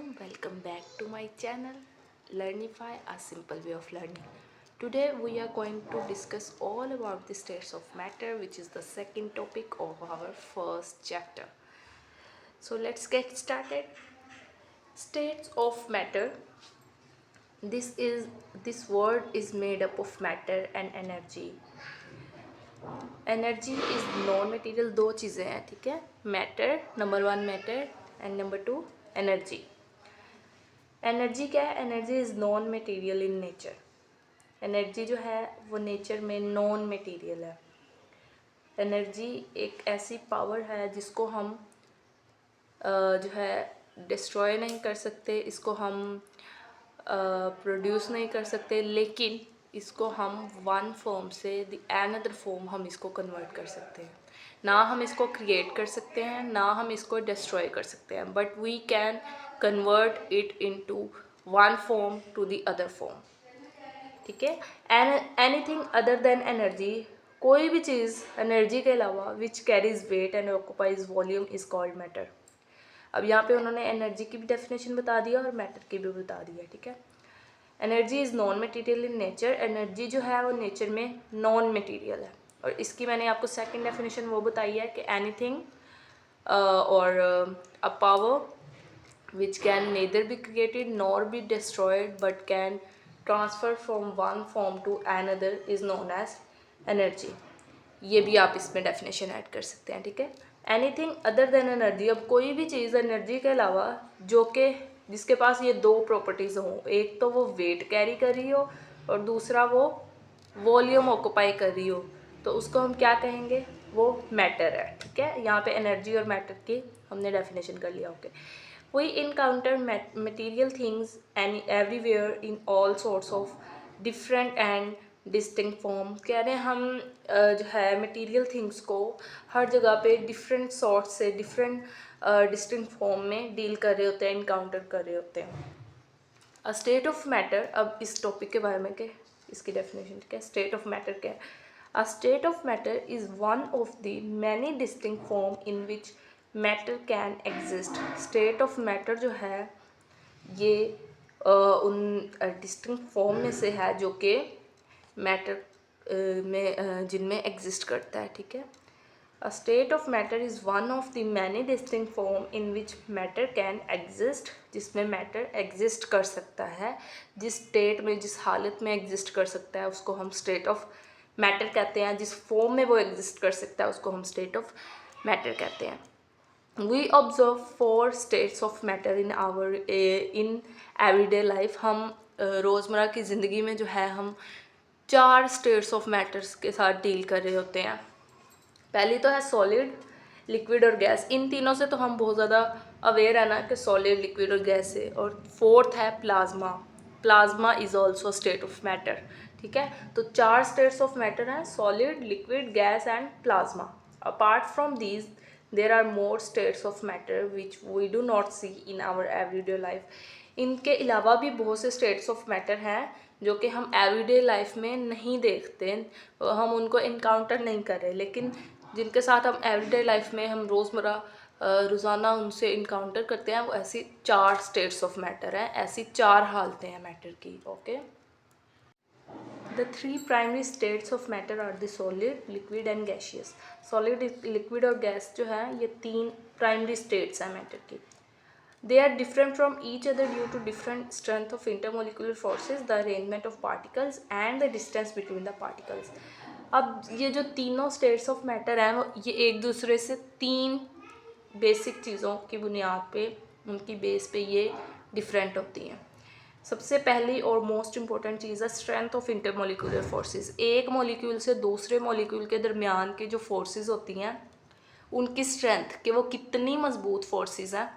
welcome back to my channel Learnify, a simple way of learning. Today we are going to discuss all about the states of matter, which is the second topic of our first chapter. So let's get started. States of matter. This word is made up of matter and energy. Energy is non material, दो चीज़ें हैं, ठीक है. Matter, number one matter and number two energy. Energy क्या है? Energy is non material in nature. Energy जो है वो नेचर में नॉन मटेरियल है. एनर्जी एक ऐसी पावर है जिसको हम जो है डिस्ट्रॉय नहीं कर सकते, इसको हम प्रोड्यूस नहीं कर सकते, लेकिन इसको हम वन फॉर्म से द अनदर फॉर्म हम इसको कन्वर्ट कर सकते हैं. ना हम इसको क्रिएट कर सकते हैं, ना हम इसको डिस्ट्रॉय कर सकते हैं, but we can convert it into one form to the other form. ठीक है. एनीथिंग अदर देन एनर्जी, कोई भी चीज़ एनर्जी के अलावा which carries weight and occupies volume is called matter. अब यहाँ पे उन्होंने एनर्जी की भी डेफिनेशन बता दिया और मैटर की भी बता दिया. ठीक है. Energy is non material in nature. Energy जो है वो नेचर में नॉन मटेरियल है. और इसकी मैंने आपको सेकंड डेफिनेशन वो बताई है कि एनीथिंग और a power which can neither be created nor be destroyed but can transfer from one form to another is known as energy. ये भी आप इसमें डेफिनेशन ऐड कर सकते हैं. ठीक है. एनीथिंग अदर देन एनर्जी, अब कोई भी चीज़ एनर्जी के अलावा जो कि जिसके पास ये दो प्रॉपर्टीज़ हों, एक तो वो वेट कैरी कर रही हो और दूसरा वो वॉल्यूम ऑक्यूपाई कर रही हो, तो उसको हम क्या कहेंगे? वो मैटर है. ठीक है. यहाँ पे एनर्जी और मैटर की हमने डेफिनेशन कर लिया. Okay. We encounter material things any everywhere in all sorts of different and distinct form. कह रहे हैं हम जो है मटेरियल थिंग्स को हर जगह पे डिफरेंट सॉर्ट से डिफरेंट डिस्टिंक्ट फॉर्म में डील कर रहे होते हैं, इनकाउंटर कर रहे होते हैं. अ स्टेट ऑफ मैटर, अब इस टॉपिक के बारे में क्या, इसकी डेफिनेशन क्या है? स्टेट ऑफ मैटर क्या है? अ state of matter is one of the many distinct form in which matter can exist. State of matter जो है ये उन डिस्टिंक्ट फॉर्म में से है जो कि मैटर में जिनमें एग्जिस्ट करता है. ठीक है. अ state of matter is one of the many distinct form in which matter can exist, जिसमें मैटर एग्जिस्ट कर सकता है. जिस स्टेट में, जिस हालत में एग्जिस्ट कर सकता है उसको हम स्टेट ऑफ मैटर कहते हैं. जिस फॉर्म में वो एग्जिस्ट कर सकता है उसको हम स्टेट ऑफ मैटर कहते हैं. We observe 4 states of matter in our in everyday life. हम रोज़मर्रा की ज़िंदगी में जो है हम 4 स्टेट्स ऑफ मैटर्स के साथ डील कर रहे होते हैं. पहली तो है सॉलिड, लिक्विड और गैस. इन तीनों से तो हम बहुत ज़्यादा अवेयर है ना कि सॉलिड, लिक्विड और गैस है. और फोर्थ है plasma. Plasma is also state of matter. ठीक है. तो 4 स्टेट्स ऑफ मैटर हैं, solid, liquid, gas and plasma. Apart from these there are more states of matter which we do not see in our everyday life. इनके अलावा भी बहुत से states of matter हैं जो कि हम एवरीडे लाइफ में नहीं देखते, हम उनको इनकाउंटर नहीं कर रहे, लेकिन जिनके साथ हम एवरीडे लाइफ में हम रोज़मर्रा रोज़ाना उनसे इनकाउंटर करते हैं, वो ऐसी 4 स्टेट्स ऑफ मैटर हैं, ऐसी 4 हालतें हैं मैटर की. Okay. The 3 primary states of matter are the solid, liquid and gaseous. Solid, liquid और गैस जो है ये 3 प्राइमरी स्टेट्स हैं मैटर की. They are different from each other due to different strength of intermolecular forces, the arrangement of particles and the distance between the particles. अब ये जो तीनों states of matter हैं वो ये एक दूसरे से 3 बेसिक चीज़ों की बुनियाद पे, उनकी बेस पे ये डिफरेंट होती हैं. सबसे पहली और मोस्ट इम्पॉर्टेंट चीज़ है स्ट्रेंथ ऑफ इंटरमोलिकुलर फोर्सेस. एक मॉलिक्यूल से दूसरे मॉलिक्यूल के दरमियान की जो फोर्सेस होती हैं उनकी स्ट्रेंथ, कि वो कितनी मजबूत फोर्सेस हैं,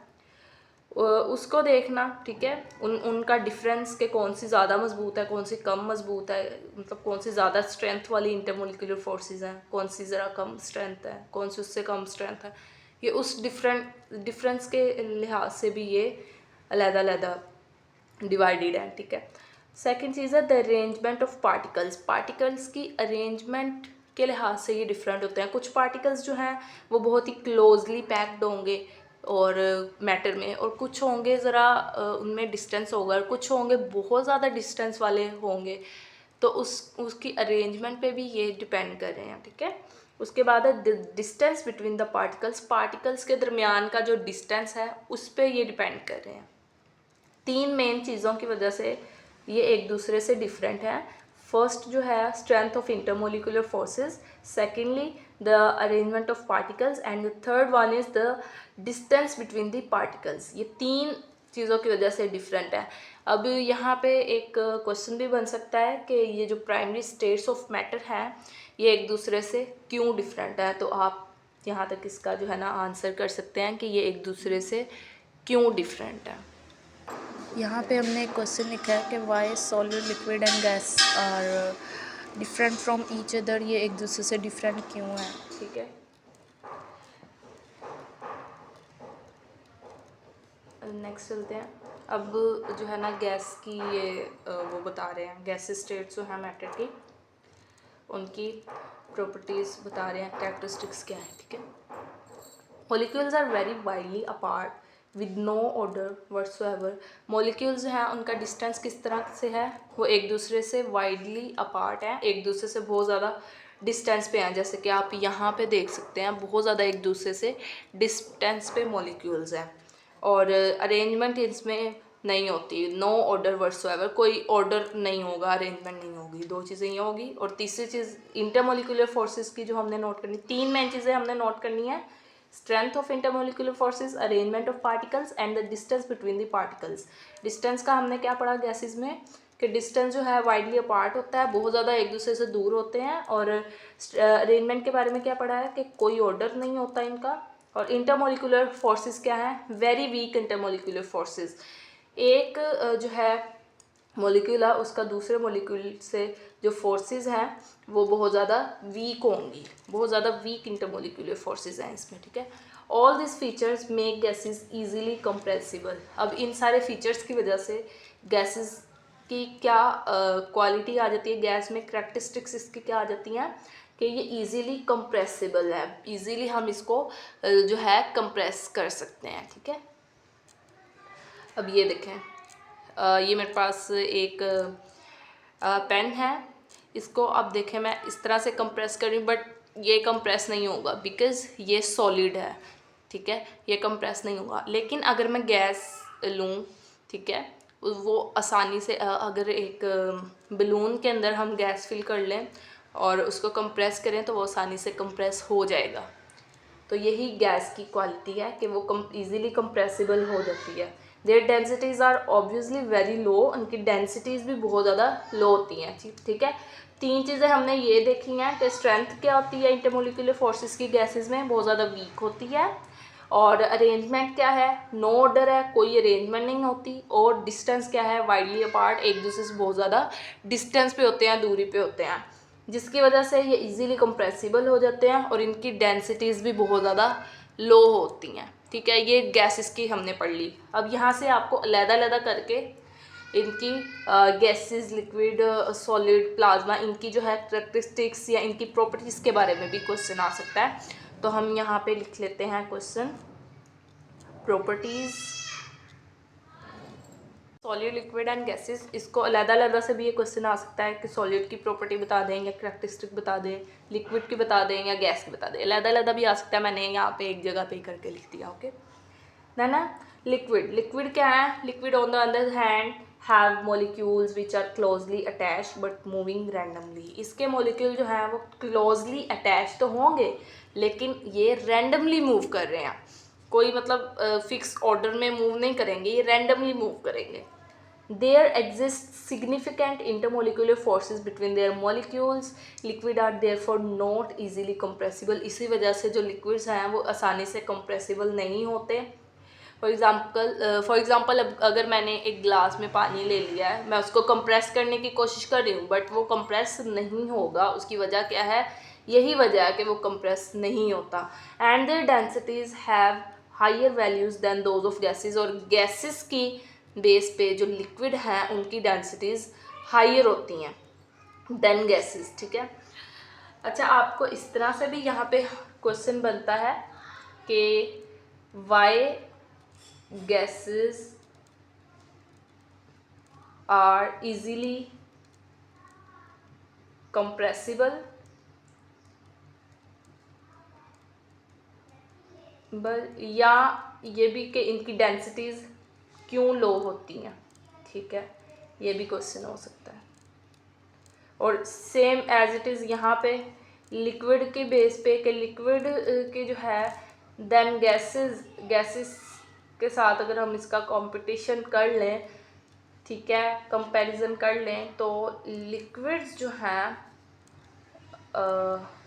उसको देखना. ठीक है. उनका डिफरेंस के कौन सी ज़्यादा मजबूत है, कौन सी कम मजबूत है, मतलब कौन सी ज़्यादा स्ट्रेंथ वाली इंटरमोलिकुलर फोर्सेस हैं, कौन सी ज़रा कम स्ट्रेंथ है, कौन सी उससे कम स्ट्रेंथ है. ये उस डिफरेंस के लिहाज से भी ये अलग-अलग डिवाइडेड है. ठीक है. सेकेंड चीज़ है the arrangement of particles. Particles की अरेंजमेंट के लिहाज से ये डिफरेंट होते हैं. कुछ पार्टिकल्स जो हैं वो बहुत ही क्लोजली पैक्ड होंगे, और मैटर में, और कुछ होंगे ज़रा उनमें डिस्टेंस होगा, कुछ होंगे बहुत ज़्यादा डिस्टेंस वाले होंगे, तो उसकी अरेंजमेंट पे भी ये डिपेंड कर रहे हैं, ठीक है। उसके बाद है distance between the particles, particles के दरमियान का जो डिस्टेंस है उस पर ये डिपेंड कर रहे हैं। 3 मेन चीज़ों की वजह से ये एक दूसरे से डिफरेंट है। फर्स्ट जो है strength of intermolecular forces, secondly the arrangement of particles, and the third one is the distance between the particles. ये 3 चीज़ों की वजह से डिफरेंट है। अब यहाँ पे एक क्वेश्चन भी बन सकता है कि ये जो प्राइमरी स्टेट्स ऑफ मैटर हैं ये एक दूसरे से क्यों डिफरेंट है, तो आप यहाँ तक इसका जो है ना आंसर कर सकते हैं कि ये एक दूसरे से क्यों डिफरेंट है। यहाँ पे हमने एक क्वेश्चन लिखा है कि why solid, liquid and gas are different from each other, ये एक दूसरे से डिफरेंट क्यों है, ठीक है। नेक्स्ट चलते हैं। अब जो है ना गैस की ये वो बता रहे हैं, गैस स्टेट जो है मैटर की, उनकी प्रॉपर्टीज़ बता रहे हैं, कैरेक्टरिस्टिक्स क्या है, ठीक है। Molecules are very widely apart with no order whatsoever. Molecules हैं उनका डिस्टेंस किस तरह से है, वो एक दूसरे से वाइडली अपार्ट हैं, एक दूसरे से बहुत ज़्यादा डिस्टेंस पे हैं। जैसे कि आप यहाँ पे देख सकते हैं बहुत ज़्यादा एक दूसरे से डिस्टेंस पे मॉलिक्यूल्स हैं, और अरेंजमेंट इसमें नहीं होती, नो ऑर्डर व्हाटसोएवर, कोई ऑर्डर नहीं होगा, अरेंजमेंट नहीं होगी। 2 चीज़ें ये होगी, और तीसरी चीज़ इंटरमोलिकुलर फोर्सेस की जो हमने नोट करनी, 3 मेन चीज़ें हमने नोट करनी है, strength of intermolecular forces, arrangement of particles, and the distance between the particles. Distance का हमने क्या पढ़ा गैसेस में कि डिस्टेंस जो है वाइडली अपार्ट होता है, बहुत ज़्यादा एक दूसरे से दूर होते हैं, और अरेंजमेंट के बारे में क्या पढ़ा है कि कोई ऑर्डर नहीं होता इनका, और इंटरमोलिकुलर फोर्सेस क्या है, वेरी वीक इंटरमोलिकुलर फोर्सेस। एक जो है मॉलिक्यूल है उसका दूसरे मॉलिक्यूल से जो फोर्सेस हैं वो बहुत ज़्यादा वीक होंगी, बहुत ज़्यादा वीक इंटरमोलिकुलर फोर्सेस हैं इसमें, ठीक है। All this features make gases easily compressible. अब इन सारे फीचर्स की वजह से गैसेस की क्या क्वालिटी आ जाती है, गैस में करैक्टरिस्टिक्स इसकी क्या आ जाती हैं कि ये इजीली कंप्रेसिबल है, इजीली हम इसको जो है कंप्रेस कर सकते हैं, ठीक है। अब ये देखें, ये मेरे पास एक पेन है, इसको अब देखें मैं इस तरह से कंप्रेस कर रही हूँ, बट ये कंप्रेस नहीं होगा बिकॉज़ ये सॉलिड है, ठीक है, ये कंप्रेस नहीं होगा। लेकिन अगर मैं गैस लूँ, ठीक है, वो आसानी से अगर एक बलून के अंदर हम गैस फिल कर लें और उसको कंप्रेस करें तो वो आसानी से कंप्रेस हो जाएगा। तो यही गैस की क्वालिटी है कि वो ईजिली कंप्रेसिबल हो जाती है। Their densities are obviously very low, उनकी डेंसिटीज़ भी बहुत ज़्यादा लो होती हैं, ठीक है। 3 चीज़ें हमने ये देखी हैं कि स्ट्रेंथ क्या होती है इंटरमोलिकुलर फोर्सेस की गैसेस में, बहुत ज़्यादा वीक होती है, और अरेंजमेंट क्या है, नो ऑर्डर है, कोई अरेंजमेंट नहीं होती, और डिस्टेंस क्या है, वाइडली अपार्ट, एक दूसरे से बहुत ज़्यादा डिस्टेंस पे होते हैं, दूरी पे होते हैं, जिसकी वजह से ये इजीली कंप्रेसिबल हो जाते हैं, और इनकी डेंसिटीज़ भी बहुत ज़्यादा लो होती हैं, ठीक है। ये गैसेस की हमने पढ़ ली। अब यहाँ से आपको अलग-अलग करके इनकी गैसेस, लिक्विड, सॉलिड, प्लाज्मा, इनकी जो है करैक्टरिस्टिक्स या इनकी प्रॉपर्टीज़ के बारे में भी क्वेश्चन आ सकता है। तो हम यहाँ पे लिख लेते हैं question, properties solid, liquid and gases. इसको अलग-अलग से भी ये क्वेश्चन आ सकता है कि सॉलिड की प्रॉपर्टी बता दें या करैक्टरिस्टिक बता दें, लिक्विड की बता दें या गैस की बता दें, अलग-अलग भी आ सकता है। मैंने यहाँ पे एक जगह पे करके लिख दिया, ओके ना। लिक्विड, लिक्विड क्या है, liquid on the other hand have molecules which are closely attached but moving randomly. इसके मॉलिक्यूल जो हैं वो क्लोजली अटैच तो होंगे लेकिन ये रैंडमली मूव कर रहे हैं, कोई मतलब फिक्स ऑर्डर में मूव नहीं करेंगे, ये रैंडमली मूव करेंगे। There exist significant intermolecular forces between their molecules. Liquid are therefore not easily compressible. इसी वजह से जो liquids हैं वो आसानी से compressible नहीं होते। फॉर एग्ज़ाम्पल अगर मैंने एक ग्लास में पानी ले लिया है, मैं उसको कंप्रेस करने की कोशिश कर रही हूँ बट वो कंप्रेस नहीं होगा। उसकी वजह क्या है, यही वजह है कि वो कंप्रेस नहीं होता। And their densities have higher values than those of gases. और गैसेस की बेस पे जो लिक्विड हैं उनकी डेंसिटीज़ हायर होती हैं देन गैसेस, ठीक है। अच्छा, आपको इस तरह से भी यहाँ पे क्वेश्चन बनता है कि why gases are easily compressible या ये भी कि इनकी डेंसिटीज़ क्यों लो होती हैं, ठीक है, ये भी क्वेश्चन हो सकता है। और सेम एज इट इज़ यहाँ पे लिक्विड के बेस पे कि लिक्विड के जो है देन गैसेस के साथ अगर हम इसका कंपटीशन कर लें, ठीक है, कंपैरिजन कर लें, तो लिक्विड्स जो हैं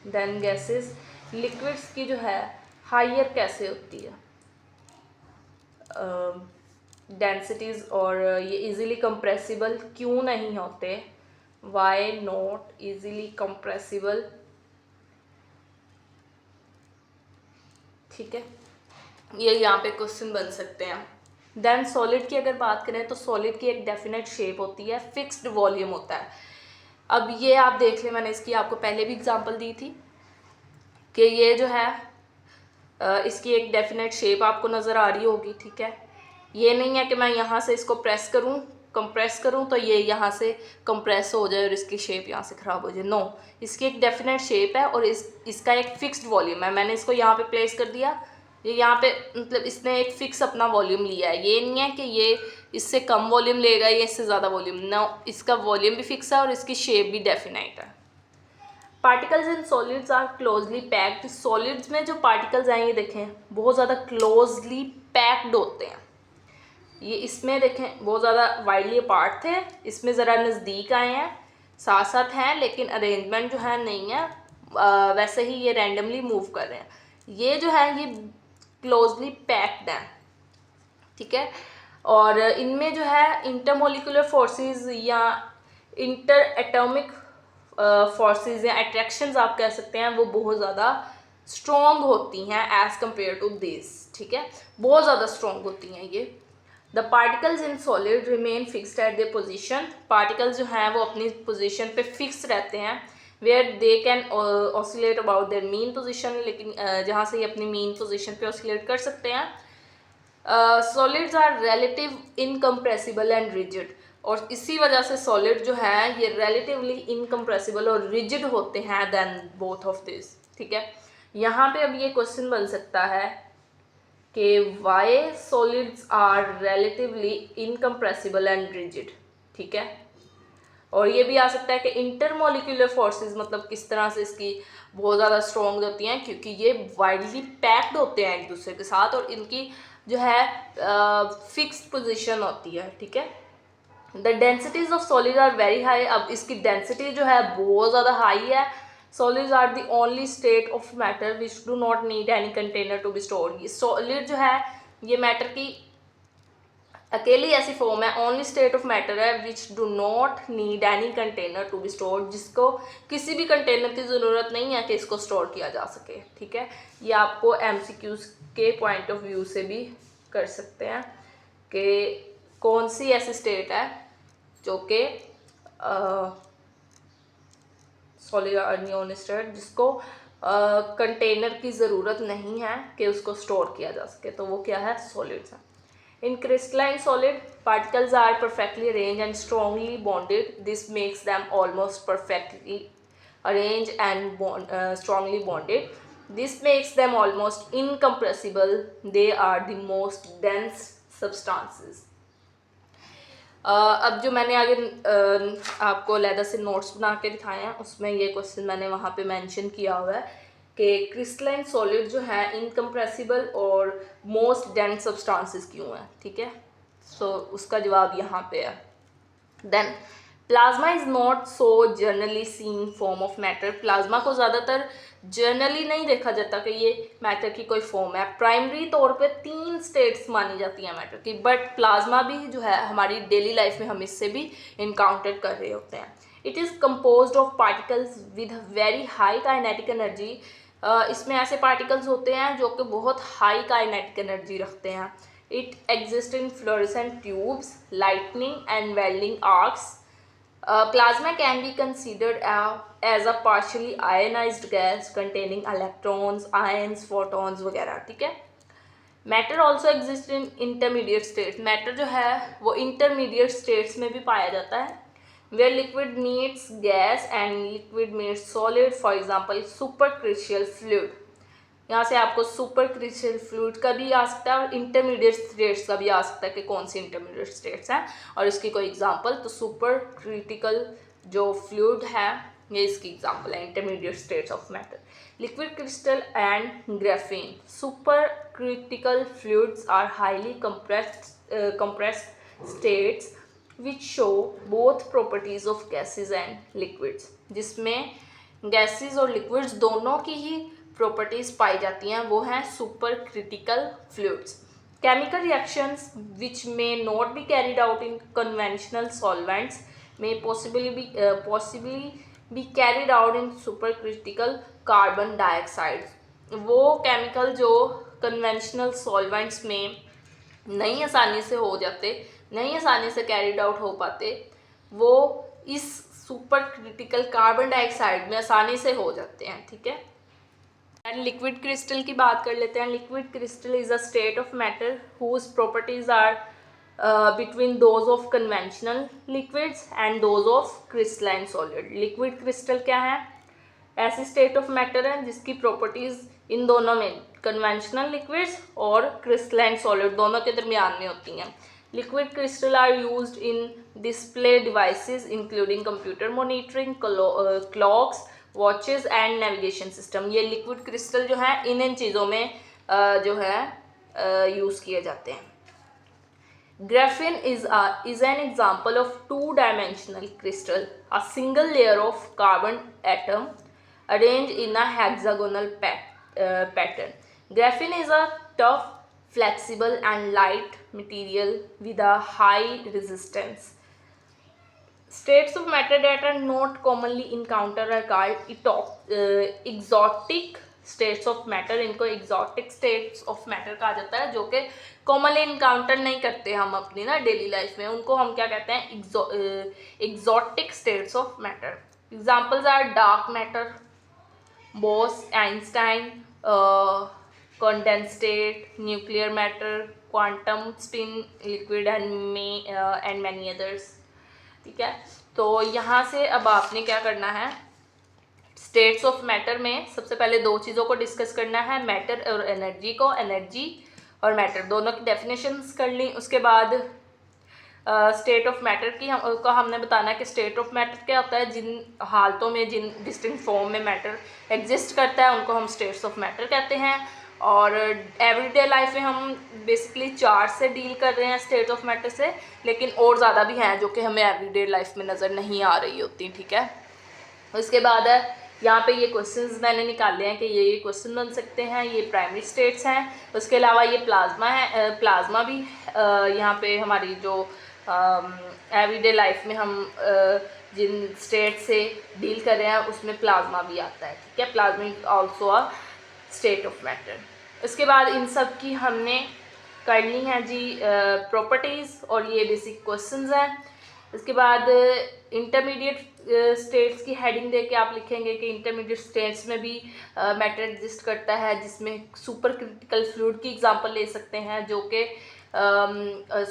देन गैसेस, लिक्विड्स की जो है हायर कैसे होती है डेंसिटीज़, और ये इजीली कंप्रेसिबल क्यों नहीं होते, वाई नॉट इजीली कंप्रेसिबल, ठीक है, ये यहाँ पे क्वेश्चन बन सकते हैं। देन सॉलिड की अगर बात करें तो सॉलिड की एक डेफिनेट शेप होती है, फिक्स्ड वॉल्यूम होता है। अब ये आप देख लें, मैंने इसकी आपको पहले भी एग्जांपल दी थी कि ये जो है इसकी एक डेफिनेट शेप आपको नज़र आ रही होगी, ठीक है। ये नहीं है कि मैं यहाँ से इसको प्रेस करूँ, कंप्रेस करूँ तो ये यहाँ से कंप्रेस हो जाए और इसकी शेप यहाँ से ख़राब हो जाए। नो, इसकी एक डेफिनेट शेप है और इसका एक फ़िक्स्ड वॉल्यूम है। मैंने इसको यहाँ पे प्लेस कर दिया, ये यहाँ पे मतलब इसने एक फ़िक्स अपना वॉल्यूम लिया है। ये नहीं है कि ये इससे कम वॉल्यूम लेगा या इससे ज़्यादा वॉल्यूम, नो, इसका वॉल्यूम भी फिक्स है और इसकी शेप भी डेफिनेट है। Particles in solids are closely packed. Solids में जो पार्टिकल्स हैं ये देखें बहुत ज़्यादा क्लोजली पैक्ड होते हैं। ये इसमें देखें बहुत ज़्यादा वाइडली अपार्ट थे, इसमें ज़रा नज़दीक आए हैं, साथ साथ हैं, लेकिन अरेंजमेंट जो है नहीं है, वैसे ही ये रैंडमली मूव कर रहे हैं। ये जो है ये क्लोजली पैक्ड हैं, ठीक है। और इनमें जो है इंटरमोलिकुलर फोर्सेस या इंटर एटॉमिक फोर्सेस या अट्रैक्शंस आप कह सकते हैं, वो बहुत ज़्यादा स्ट्रॉन्ग होती हैं एज़ कम्पेयर टू दिस, ठीक है, बहुत ज़्यादा स्ट्रॉन्ग होती हैं ये। The particles in solid remain fixed at their position. Particles जो हैं वो अपनी पोजीशन पे फिक्स रहते हैं, where they can oscillate about their mean position, लेकिन जहाँ से ये अपनी मीन पोजीशन पे ऑसिलेट कर सकते हैं। Solids are relative incompressible and rigid, और इसी वजह से सॉलिड जो है ये रिलेटिवली इनकम्प्रेसिबल और रिजिड होते हैं देन बोथ ऑफ दिस, ठीक है। यहाँ पे अब ये क्वेश्चन बन सकता है कि why solids are relatively incompressible and rigid, ठीक है। और ये भी आ सकता है कि इंटरमोलिकुलर फोर्सेस मतलब किस तरह से इसकी बहुत ज़्यादा स्ट्रॉन्ग होती हैं, क्योंकि ये वाइडली पैक्ड होते हैं एक दूसरे के साथ और इनकी जो है फिक्स्ड पोजीशन होती है, ठीक है। The densities of solid are very high. अब इसकी डेंसिटी जो है बहुत ज़्यादा हाई है। Solids are the only state of matter which do not need any container to be stored. Solid जो है ये मैटर की अकेली ऐसी फॉर्म है, ओनली स्टेट ऑफ मैटर है which do not need any container to be stored, जिसको किसी भी कंटेनर की ज़रूरत नहीं है कि इसको स्टोर किया जा सके, ठीक है। ये आपको MCQs के पॉइंट ऑफ व्यू से भी कर सकते हैं कि कौन सी ऐसी स्टेट है जो कि सॉलिड अनस्टेट जिसको कंटेनर की ज़रूरत नहीं है कि उसको स्टोर किया जा सके, तो वो क्या है, सॉलिड्स है। In crystalline solid, particles are perfectly arranged and strongly bonded. This makes them almost perfectly arranged and strongly bonded. This makes them almost incompressible. They are the most dense substances. अब जो मैंने आगे आपको अलहदा से notes बना के दिखाए हैं उसमें ये क्वेश्चन मैंने वहाँ पे मेंशन किया हुआ है कि क्रिस्टलाइन सॉलिड जो है इनकम्प्रेसिबल और मोस्ट डेंस सब्सटेंसेस क्यों है, ठीक है। सो उसका जवाब यहाँ पे है। Then plasma is not so generally seen form of matter. Plasma को ज़्यादातर जनरली नहीं देखा जाता कि ये मैटर की कोई फॉर्म है। प्राइमरी तौर पे 3 स्टेट्स मानी जाती हैं मैटर की, बट प्लाज्मा भी जो है हमारी डेली लाइफ में हम इससे भी इनकाउंटर कर रहे होते हैं। It is composed of particles with very high kinetic energy. इसमें ऐसे पार्टिकल्स होते हैं जो कि बहुत हाई काइनेटिक एनर्जी रखते हैं। It exist in fluorescent tubes, lightning and welding arcs. Plasma can be considered as a partially ionized gas containing electrons, ions, photons वगैरह, ठीक है। Matter also exist in intermediate states, matter जो है वो intermediate states में भी पाया जाता है। Where liquid meets gas and liquid meets solid, for example supercritical fluid. यहाँ से आपको सुपरक्रिटिकल फ्लूइड का भी आ सकता है और इंटरमीडिएट स्टेट्स का भी आ सकता है कि कौन सी इंटरमीडिएट स्टेट्स हैं और इसकी कोई एग्जाम्पल। तो सुपरक्रिटिकल जो फ्लूइड है ये इसकी एग्जाम्पल है, intermediate states of matter. Liquid crystal and graphene, supercritical fluids are highly compressed states which show both properties of gases and liquids, जिसमें गैसेस और लिक्विड्स दोनों की ही प्रॉपर्टीज पाई जाती हैं, वो हैं super critical fluids. Chemical reactions which may not be carried out in conventional solvents may possibly be carried out in super critical carbon dioxide. वो chemical जो कन्वेंशनल सॉल्वेंट्स में नहीं आसानी से हो जाते, नहीं आसानी से कैरिड आउट हो पाते, वो इस सुपर क्रिटिकल कार्बन डाइऑक्साइड में आसानी से हो जाते हैं। ठीक है, एंड लिक्विड क्रिस्टल की बात कर लेते हैं। Liquid crystal is a state of matter whose properties are between those of conventional liquids and those of crystalline solid. Liquid crystal क्या है? ऐसी स्टेट ऑफ मैटर है जिसकी प्रॉपर्टीज इन दोनों में, कन्वेंशनल लिक्विड्स और क्रिस्टलाइन सॉलिड दोनों के दरमियान में होती हैं। Liquid crystal are used in display devices including computer monitoring, clocks, watches and navigation system. ये लिक्विड क्रिस्टल जो है इन चीज़ों में जो है यूज़ किए जाते हैं। Graphene is an example of two-dimensional crystal, a single layer of carbon atom arranged in a hexagonal pattern. Graphene is a tough, flexible and light material with a high resistance. States of matter that are not commonly encountered are called exotic states of matter. इनको exotic states of matter कहा जाता है, जो कि commonly encounter नहीं करते हम अपनी ना डेली लाइफ में, उनको हम क्या कहते हैं? Exotic states of matter. Examples are dark matter, Bose Einstein condensate, nuclear matter, quantum spin liquid and many others. ठीक है, तो यहाँ से अब आपने क्या करना है? स्टेट्स ऑफ मैटर में सबसे पहले दो चीज़ों को डिस्कस करना है, मैटर और एनर्जी को। एनर्जी और मैटर दोनों की डेफिनेशंस कर ली। उसके बाद स्टेट ऑफ मैटर की हमने बताना है कि स्टेट ऑफ मैटर क्या होता है। जिन हालतों में, जिन डिस्टिंक्ट फॉर्म में मैटर एग्जिस्ट करता है उनको हम स्टेट्स ऑफ मैटर कहते हैं। और एवरीडे लाइफ में हम बेसिकली 4 से डील कर रहे हैं स्टेट ऑफ मैटर से, लेकिन और ज़्यादा भी हैं जो कि हमें एवरीडे लाइफ में नज़र नहीं आ रही होती। ठीक है, उसके बाद है यहाँ पे ये क्वेश्चंस मैंने निकाले हैं कि ये क्वेश्चन बन सकते हैं। ये प्राइमरी स्टेट्स हैं। उसके अलावा ये प्लाज्मा है, प्लाज्मा भी यहाँ पे हमारी जो एवरीडे लाइफ में हम जिन स्टेट से डील कर रहे हैं उसमें प्लाज्मा भी आता है। ठीक है, plasma is also a state of matter. उसके बाद इन सब की हमने करनी है जी प्रॉपर्टीज़, और ये बेसिक क्वेश्चंस हैं। इसके बाद इंटरमीडिएट स्टेट्स की हेडिंग दे के आप लिखेंगे कि इंटरमीडिएट स्टेट्स में भी मैटर एग्जिस्ट करता है, जिसमें सुपर क्रिटिकल फ्लूइड की एग्जांपल ले सकते हैं, जो कि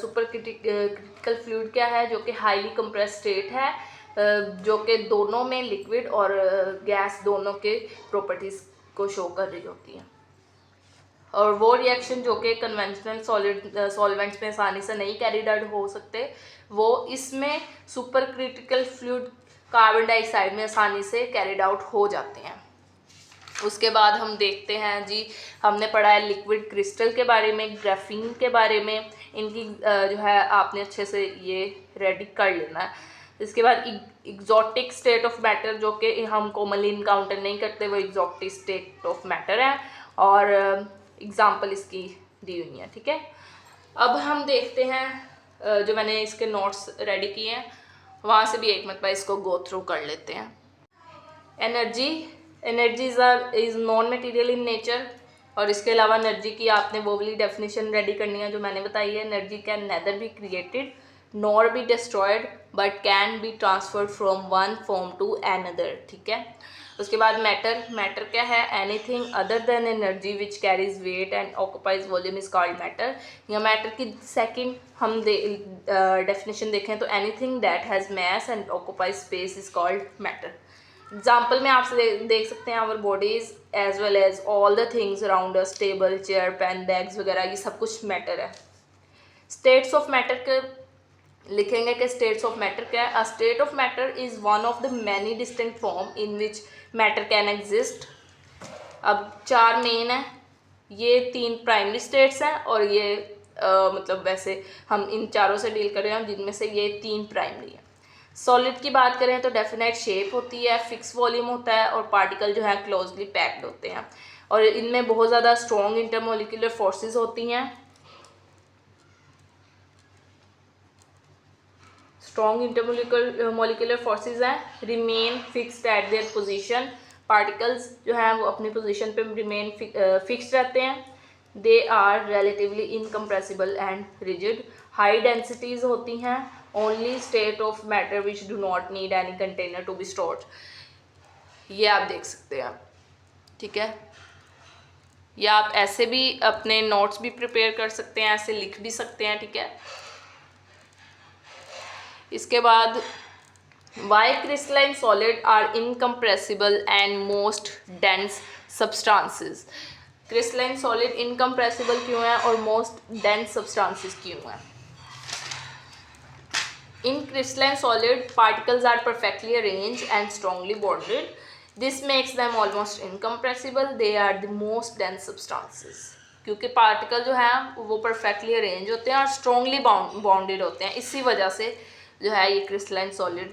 सुपर क्रिटिकल फ्लूइड क्या है? जो कि हाईली कंप्रेस स्टेट है, जो कि दोनों में लिक्विड और गैस दोनों के प्रॉपर्टीज़ को शो कर रही होती है। और वो रिएक्शन जो कि कन्वेंशनल सॉल्वेंट्स में आसानी से नहीं कैरिड आउट हो सकते, वो इसमें super critical fluid carbon dioxide में आसानी से कैरिड आउट हो जाते हैं। उसके बाद हम देखते हैं जी, हमने पढ़ा है लिक्विड क्रिस्टल के बारे में, ग्राफीन के बारे में। इनकी जो है आपने अच्छे से ये रेडी कर लेना है। इसके बाद एग्जॉटिक स्टेट ऑफ मैटर जो कि हम कॉमनली इनकाउंटर नहीं करते, वो एग्जॉटिक स्टेट ऑफ मैटर है, और एग्जाम्पल इसकी दी हुई है। ठीक है, अब हम देखते हैं जो मैंने इसके नोट्स रेडी किए हैं वहाँ से भी एक मरतबा इसको गो थ्रू कर लेते हैं। Energy is non material in nature, और इसके अलावा एनर्जी की आपने वो वाली डेफिनेशन रेडी करनी है जो मैंने बताई है। Energy can neither be created nor be destroyed but can be transferred from one form to another. ठीक है, उसके बाद मैटर, मैटर क्या है? Anything other than energy which carries weight and occupies volume is called matter. या matter की second हम definition देखें तो anything that has mass and occupies space is called matter. Example में आपसे देख सकते हैं our bodies as well as all the things around us, table, chair, pen, bags वगैरह, ये सब कुछ मैटर है। स्टेट्स ऑफ मैटर के लिखेंगे कि स्टेट्स ऑफ मैटर क्या है? अ state of matter is one of the many distinct form in which matter can exist. अब 4 मेन है, ये 3 प्राइमरी स्टेट्स हैं और ये मतलब वैसे हम इन चारों से डील कर रहे हैं जिनमें से ये 3 प्राइमरी है। सॉलिड की बात करें तो डेफिनेट शेप होती है, फिक्स वॉल्यूम होता है और पार्टिकल जो है क्लोजली पैक्ड होते हैं और इनमें बहुत ज़्यादा स्ट्रॉन्ग इंटरमोलिकुलर फोर्सेस होती हैं। स्ट्रॉन्ग इंटरमोलिकुलर फोर्सेस हैं, remain fixed at their position. Particles जो हैं वो अपनी पोजीशन पे रिमेन फिक्स्ड रहते हैं। They are relatively incompressible and rigid. High densities होती हैं, only state of matter which do not need any container to be stored. ये आप देख सकते हैं, ठीक है। या आप ऐसे भी अपने नोट्स भी प्रिपेयर कर सकते हैं, ऐसे लिख भी सकते हैं, ठीक है। इसके बाद why crystalline solid are incompressible and most dense substances। crystalline solid incompressible क्यों है और most dense substances क्यों है? In crystalline solid particles are perfectly arranged and strongly bonded. This makes them almost incompressible. They are the most dense substances। क्योंकि particle जो है वो perfectly arrange होते हैं और स्ट्रॉन्गली बॉन्डेड होते हैं, इसी वजह से जो है ये क्रिस्टलाइन सॉलिड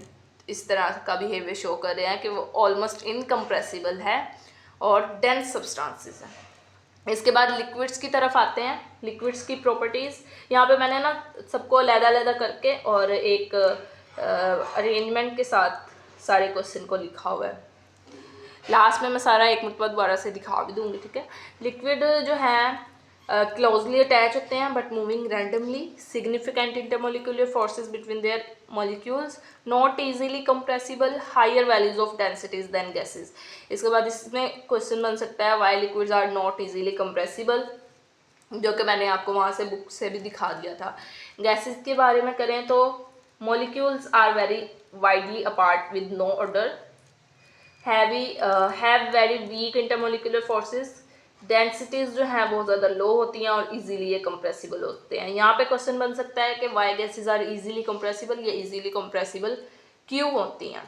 इस तरह का बिहेवियर शो कर रहे हैं कि वो ऑलमोस्ट इनकम्प्रेसिबल है और डेंस सब्सटेंसेस है। इसके बाद लिक्विड्स की तरफ आते हैं। लिक्विड्स की प्रॉपर्टीज़ यहाँ पे मैंने ना सबको अलग-अलग करके और एक अरेंजमेंट के साथ सारे क्वेश्चन को लिखा हुआ है। लास्ट में मैं सारा एक मरतबा दोबारा से दिखा भी दूंगी, ठीक है। लिक्विड जो है क्लोजली अटैच होते हैं but moving randomly, significant intermolecular forces between their molecules, not easily compressible, higher values of densities than gases. इसके बाद इसमें क्वेश्चन बन सकता है why liquids are not easily compressible, जो कि मैंने आपको वहाँ से बुक से भी दिखा दिया था। गैसेस के बारे में करें तो molecules are very widely apart with no order, have very weak intermolecular forces, densities जो हैं बहुत ज़्यादा लो होती हैं और इजीली ये कंप्रेसिबल होते हैं। यहाँ पे क्वेश्चन बन सकता है कि why gases are easily compressible, या इजीली कंप्रेसिबल क्यों होती हैं।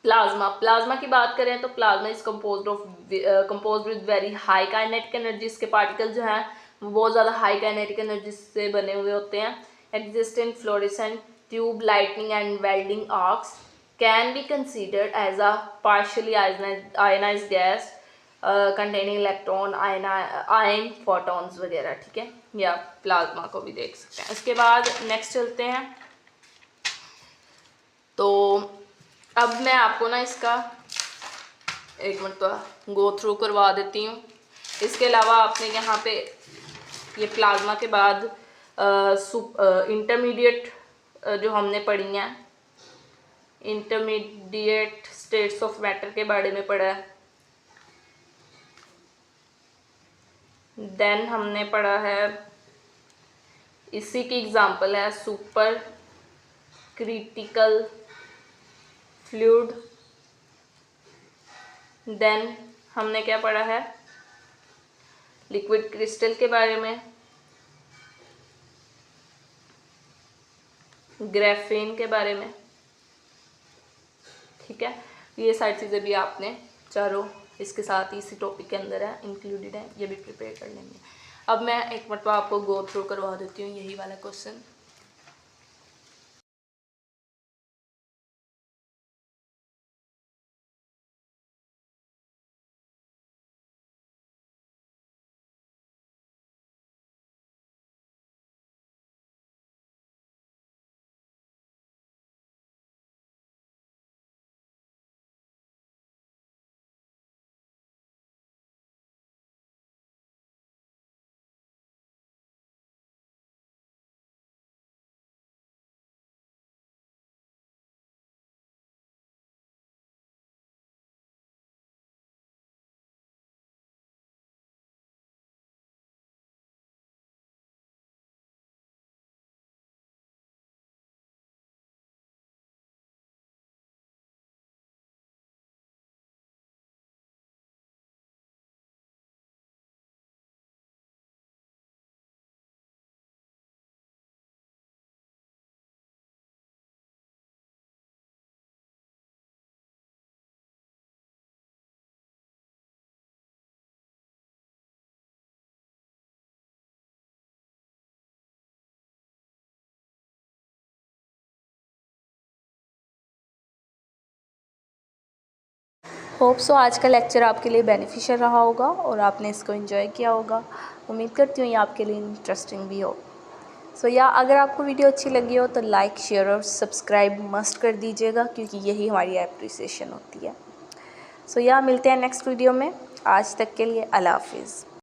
प्लाज्मा, प्लाज्मा की बात करें तो plasma is composed with very high kinetic energy. इसके पार्टिकल जो हैं वो बहुत ज़्यादा हाई काइनेटिक एनर्जी से बने हुए होते हैं। Exist in fluorescent tube lightning and welding arcs, can be considered as a partially ionized gas containing electron, ion, photons वगैरह, ठीक है। या प्लाज्मा को भी देख सकते हैं। इसके बाद नेक्स्ट चलते हैं। तो अब मैं आपको ना इसका एक मिनट गो थ्रू करवा देती हूँ। इसके अलावा आपने यहाँ पे ये प्लाज्मा के बाद इंटरमीडिएट जो हमने पढ़ी हैं, इंटरमीडिएट स्टेट्स ऑफ मैटर के बारे में पढ़ा है। देन हमने पढ़ा है, इसी की एग्जांपल है सुपर क्रिटिकल फ्लूइड। देन हमने क्या पढ़ा है, लिक्विड क्रिस्टल के बारे में, ग्राफीन के बारे में, ठीक है। ये सारी चीज़ें भी आपने चारों इसके साथ ही इसी टॉपिक के अंदर है, इंक्लूडेड है, ये भी प्रिपेयर कर लेंगे। अब मैं एक मरतबा आपको गो थ्रू करवा देती हूँ यही वाला क्वेश्चन। होप सो आज का लेक्चर आपके लिए बेनिफिशियल रहा होगा और आपने इसको एंजॉय किया होगा। उम्मीद करती हूँ ये आपके लिए इंटरेस्टिंग भी हो। अगर आपको वीडियो अच्छी लगी हो तो लाइक, शेयर और सब्सक्राइब मस्ट कर दीजिएगा, क्योंकि यही हमारी अप्रिसिएशन होती है। मिलते हैं नेक्स्ट वीडियो में। आज तक के लिए अल्लाह हाफिज़।